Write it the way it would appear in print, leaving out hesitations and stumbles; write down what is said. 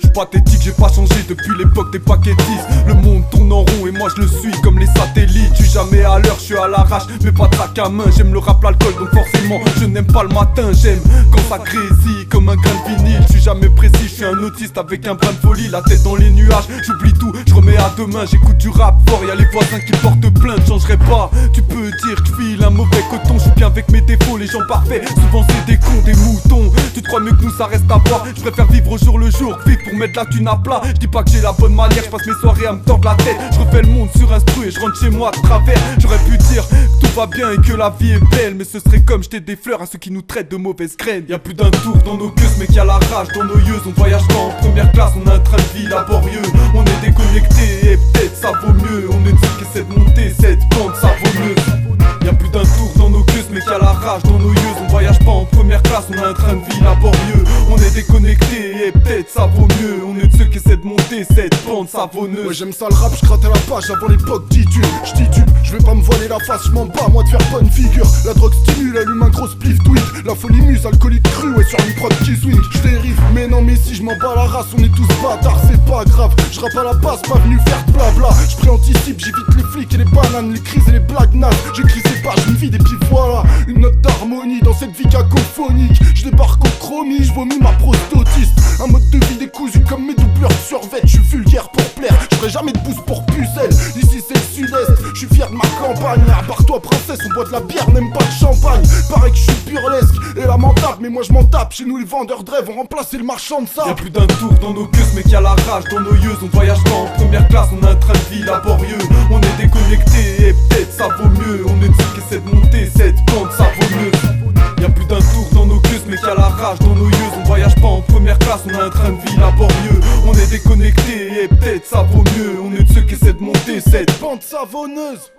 suis pathétique, j'ai pas changé depuis l'époque des paquetistes. Le monde tourne en rond et moi je le suis comme les satellites. Je suis jamais à l'heure, je suis à l'arrache, mais pas de sac à main. J'aime le rap, l'alcool, donc forcément je n'aime pas le matin. J'aime quand ça grésille comme un grain de vinyle. Je suis jamais précis, je suis un autiste avec un brin de folie. La tête dans les nuages, j'oublie tout, je remets à demain. J'écoute du rap fort, y'a les voisins qui portent plainte. Changerai pas, tu peux dire que je file un mauvais coton. Je suis bien avec mes défauts, les gens parfaits, souvent c'est des cons, des moutons. Tu te crois mieux que nous, ça reste à voir. Je préfère vivre au jour le jour, vivre pour mettre la thune à plat. Je dis pas que j'ai la bonne manière, je passe mes soirées à me tordre la tête. Je refais le monde sur instru et je rentre chez moi de travers. J'aurais pu dire que tout va bien et que la vie est belle, mais ce serait comme jeter des fleurs à ceux qui nous traitent de mauvaises graines. Y'a plus d'un tour dans nos queues, mais qu'il y a la rage dans nos yeux. On voyage pas en première classe, on a un train de vie laborieux. On est déconnecté et peut-être ça vaut mieux. On est de ceux qui essaient de monter cette pente savonneuse. Y'a plus d'un tour dans nos queues, mais qu'il y a la rage dans nos yeux. On voyage pas en première classe, on a un train de vie laborieux. On est déconnecté et peut-être ça vaut mieux. On est de ceux qui essaient de monter cette pente savonneuse. Ouais, j'aime ça le rap, je gratte à la page avant l'époque d'Itude. J'titube, je vais pas me voiler la face, je m'en bats moi de faire bonne figure. La drogue stimule, allume un gros spliff tweet. La folie muse, alcoolique crue, ouais sur une prod qui swing. J'dérive, mais non mais si je m'en bats la race, on est tous bâtards, c'est pas grave. Je rappe à la base, pas venu faire de blabla. Je préanticipe, j'évite les flics et les bananes, les crises et les blagues nazes. J'écris ces pages, une vie et puis voilà, une note d'harmonie dans cette vie cacophonique. Je débarque au chromie, je vomis ma prostotiste. Un mode de vie décousu comme mes doubleurs survêtent. Je suis vulgaire pour plaire, je ferai jamais de pouce pour pucelle. Ici c'est le sud-est, je suis fier de ma campagne. À part toi princesse, on boit de la bière, n'aime pas de champagne. Pareil que je suis burlesque et lamentable, mais moi je m'en tape. Chez nous les vendeurs de rêves ont remplacé le marchand de sable. Y'a plus d'un tour dans nos queues, mais qu'il y a la rage dans nos yeux. On voyage pas en première classe, on a un train de vie laborieux. On est déconnecté et peut-être ça vaut mieux. On est de ceux qui essaient de monter cette pente savonneuse. Y'a plus d'un tour dans nos queues, mais qu'il y a la rage dans nos yeux. On voyage pas en première classe, on a un train de vie laborieux. On est déconnecté et peut-être ça vaut mieux. On est de ceux qui essaient de monter cette pente savonneuse.